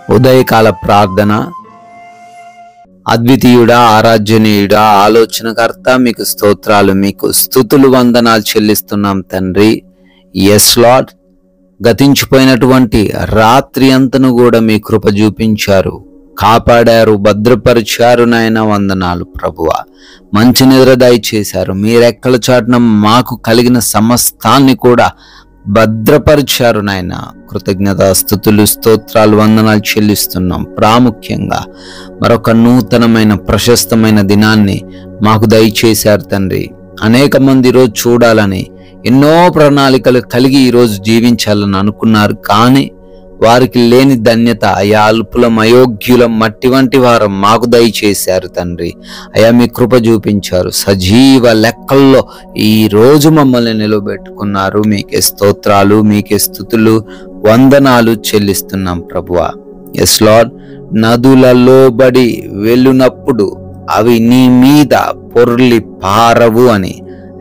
ఉదయకాల ప్రార్థన. అద్వితీయుడా, ఆరాధ్యనీయుడా, ఆలోచనకర్త, మీకు స్తోత్రాలు, మీకు స్తుతులు, వందనాలు చెల్లిస్తున్నాం తండ్రి. ఎస్ లార్డ్, గతించిపోయినటువంటి రాత్రి అంతను కూడా మీ కృప చూపించారు, కాపాడారు, భద్రపరిచారు నాయన. వందనాలు ప్రభువా. మంచి నిద్ర దయచేశారు. మీ రెక్కల చాటున మాకు కలిగిన సమస్తాన్ని కూడా భద్రపరిచారు నాయన. కృతజ్ఞత స్తుతులు, స్తోత్రాలు, వందనాలు చెల్లిస్తున్నాం. ప్రాముఖ్యంగా మరొక నూతనమైన ప్రశస్తమైన దినాన్ని మాకు దయచేశారు తండ్రి. అనేక మంది ఈరోజు చూడాలని ఎన్నో ప్రణాళికలు కలిగి ఈరోజు జీవించాలని అనుకున్నారు, కానీ వారికి లేని ధన్యత అయా అల్పులం, అయోగ్యులం, మట్టి వంటి వారు మాకు దయచేశారు తండ్రి. అయా మీ కృప చూపించారు, సజీవ లెక్కల్లో ఈ రోజు మమ్మల్ని నిలబెట్టుకున్నారు. మీకే స్తోత్రాలు, మీకే స్తుతులు, వందనాలు చెల్లిస్తున్నాం ప్రభువా. ఎస్ లార్డ్, నదులలో బడి వెళ్ళునప్పుడు అవి నీ మీద పొర్లి పారవు అని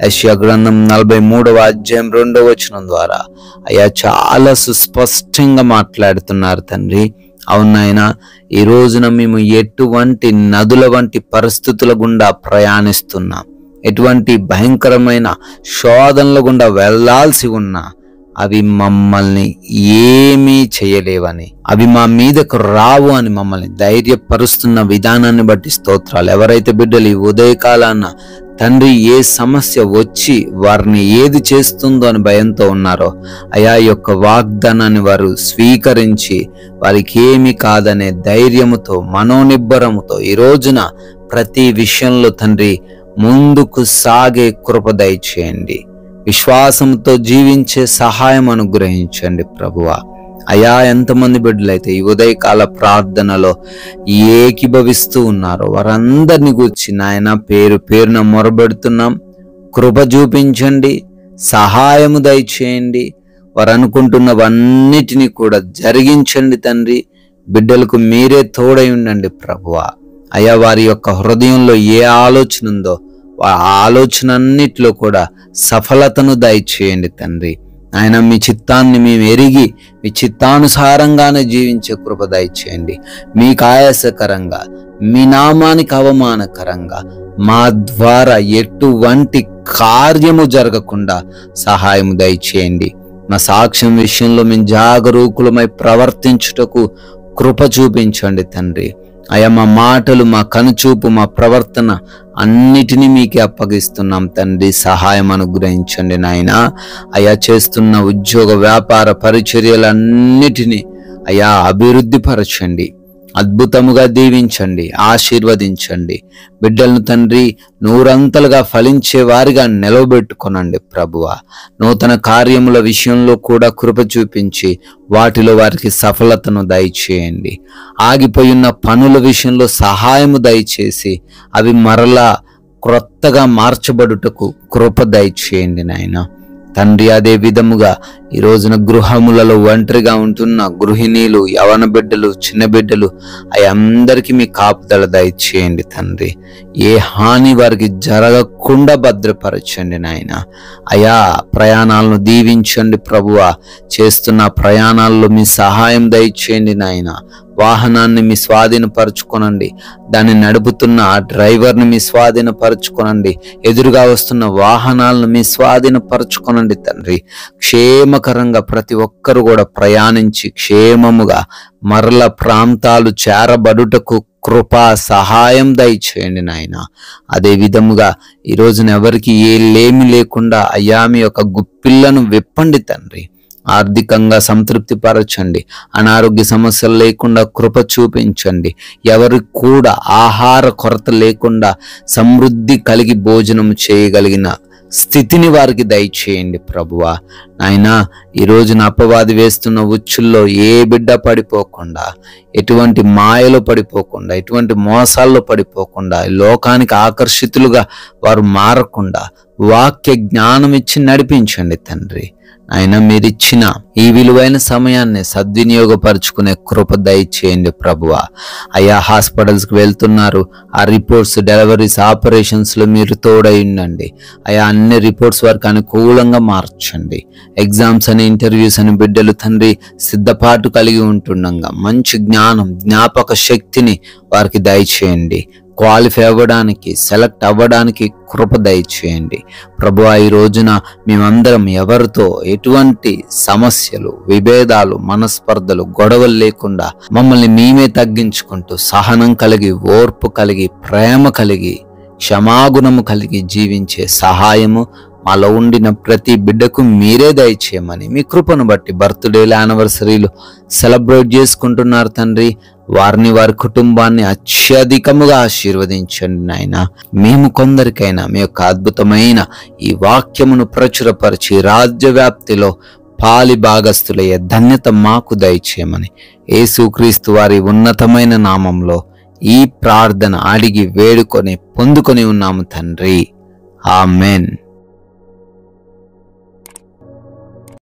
యెషయా గ్రంథం 43వ అధ్యాయం 2వ వచనం ద్వారా అయ్యా చాలా సుస్పష్టంగా మాట్లాడుతున్నారు తండ్రి. అవునాయన, ఈ రోజున మేము ఎటువంటి నదుల వంటి పరిస్థితుల గుండా ప్రయాణిస్తున్నాం, ఎటువంటి భయంకరమైన శోధనల గుండా వెళ్లాల్సి ఉన్నా అవి మమ్మల్ని ఏమీ చేయలేవని, అవి మా మీదకు రావు అని మమ్మల్ని ధైర్యపరుస్తున్న విధానాన్ని బట్టి స్తోత్రాలు. ఎవరైతే బిడ్డలు ఈ ఉదయకాలాన తండ్రి ఏ సమస్య వచ్చి వారిని ఏది చేస్తుందో అని భయంతో ఉన్నారో అయా యొక్క వాగ్దానాన్ని వారు స్వీకరించి వారికి ఏమి కాదనే ధైర్యముతో, మనోనిబ్బరముతో ఈ రోజున ప్రతి విషయంలో తండ్రి ముందుకు సాగే కృప దయచేయండి. విశ్వాసంతో జీవించే సహాయం అనుగ్రహించండి ప్రభువా. అయా ఎంతమంది బిడ్డలైతే ఈ ఉదయకాల ప్రార్థనలో ఏకీభవిస్తూ ఉన్నారో వారందరినీ గూర్చి నాయన పేరు పేరున మొరబెడుతున్నాం. కృప చూపించండి, సహాయము దయచేయండి, వారు అనుకుంటున్నవన్నిటినీ కూడా జరిగించండి తండ్రి. బిడ్డలకు మీరే తోడై ఉండండి ప్రభువా. అయా వారి యొక్క హృదయంలో ఏ ఆలోచన ఉందో ఆ ఆలోచన అన్నిటిలో కూడా సఫలతను దయచేయండి తండ్రి. ఆయన మీ చిత్తాన్ని మేము ఎరిగి మీ చిత్తానుసారంగానే జీవించే కృప దయచేయండి. మీకు ఆయాసకరంగా, మీ నామానికి అవమానకరంగా మా ద్వారా ఎటువంటి కార్యము జరగకుండా సహాయము దయచేయండి. మా సాక్ష్యం విషయంలో మేము జాగరూకులమై ప్రవర్తించుటకు కృప చూపించండి తండ్రి. అయా మా మాటలు, మా కనుచూపు, మా ప్రవర్తన అన్నిటినీ మీకే అప్పగిస్తున్నాం తండ్రి. సహాయం అనుగ్రహించండి నాయన. అయా చేస్తున్న ఉద్యోగ, వ్యాపార పరిచర్యలన్నిటినీ అయా అభివృద్ధి పరచండి, అద్భుతముగా దీవించండి, ఆశీర్వదించండి. బిడ్డలను తండ్రి నూరంతలుగా ఫలించే వారిగా నిలవబెట్టుకొనండి ప్రభువా. నూతన కార్యముల విషయంలో కూడా కృప చూపించి వాటిలో వారికి సఫలతను దయచేయండి. ఆగిపోయిన పనుల విషయంలో సహాయము దయచేసి అవి మరలా క్రొత్తగా మార్చబడుటకు కృప దయచేయండి నాయన తండ్రి. అదే విధముగా ఈ రోజున గృహములలో ఒంటరిగా ఉంటున్న గృహిణీలు, యవన బిడ్డలు, చిన్న బిడ్డలు అందరికీ మీ కాపుదల దయచేయండి తండ్రి. ఏ హాని వారికి జరగకుండా భద్రపరచండి నాయన. అయా ప్రయాణాలను దీవించండి ప్రభువా. చేస్తున్న ప్రయాణాల్లో మీ సహాయం దయచేయండి నాయన. వాహనాన్ని మీ స్వాధీనపరచుకొనండి. దాన్ని నడుపుతున్న ఆ డ్రైవర్ని మీ స్వాధీనపరచుకొనండి. ఎదురుగా వస్తున్న వాహనాలను మీ స్వాధీనపరచుకొనండి తండ్రి. క్షేమకరంగా ప్రతి ఒక్కరు కూడా ప్రయాణించి క్షేమముగా మరల ప్రాంతాలు చేరబడుటకు కృపా సహాయం దయచేయండి నాయన. అదే విధముగా ఈ రోజున ఎవరికి ఏ లేమి లేకుండా అయ్యా మీ యొక్క గుప్పిళ్లను విప్పండి తండ్రి. ఆర్థికంగా సంతృప్తి పరచండి. అనారోగ్య సమస్యలు లేకుండా కృప చూపించండి. ఎవరికి కూడా ఆహార కొరత లేకుండా సమృద్ధి కలిగి భోజనం చేయగలిగిన స్థితిని వారికి దయచేయండి ప్రభువా. నాయనా, ఈ రోజున అపవాది వేస్తున్న ఉచ్చుల్లో ఏ బిడ్డ పడిపోకుండా, ఎటువంటి మాయలో పడిపోకుండా, ఎటువంటి మోసాల్లో పడిపోకుండా, లోకానికి ఆకర్షితులుగా వారు మారకుండా వాక్య జ్ఞానం ఇచ్చి నడిపించండి తండ్రి. ఆయన మీరిచ్చిన ఈ విలువైన సమయాన్ని సద్వినియోగపరుచుకునే కృప దయచేయండి ప్రభువా. అయా హాస్పిటల్స్కి వెళ్తున్నారు, ఆ రిపోర్ట్స్, డెలివరీస్, ఆపరేషన్స్ లో మీరు తోడై ఉండండి. అయా అన్ని రిపోర్ట్స్ వారికి అనుకూలంగా మార్చండి. ఎగ్జామ్స్ అని, ఇంటర్వ్యూస్ అని బిడ్డలు తండ్రి సిద్ధపాటు కలిగి ఉంటుండగా మంచి జ్ఞానం, జ్ఞాపక శక్తిని వారికి దయచేయండి. క్వాలిఫై అవ్వడానికి, సెలెక్ట్ అవ్వడానికి కృప దయచేయండి ప్రభువా. ఈ రోజున మేమందరం ఎవరితో ఎటువంటి సమస్యలు, విభేదాలు, మనస్పర్ధలు, గొడవలు లేకుండా మమ్మల్ని మేమే తగ్గించుకుంటూ సహనం కలిగి, ఓర్పు కలిగి, ప్రేమ కలిగి, క్షమాగుణము కలిగి జీవించే సహాయము మాలో ఉండిన ప్రతి బిడ్డకు మీరే దయచేయమని, మీ కృపను బట్టి బర్త్డేలు, యానివర్సరీలు సెలబ్రేట్ చేసుకుంటున్నారు తండ్రి. వారిని, వారి కుటుంబాన్ని అత్యధికముగా ఆశీర్వదించండి నాయన. మేము కొందరికైనా మీ యొక్క అద్భుతమైన ఈ వాక్యమును ప్రచురపరిచి రాజ్య వ్యాప్తిలో పాలి భాగస్థులయ్యే ధన్యత మాకు దయచేయమని యేసుక్రీస్తు వారి ఉన్నతమైన నామంలో ఈ ప్రార్థన అడిగి వేడుకొని పొందుకొని ఉన్నాము తండ్రి. ఆమెన్.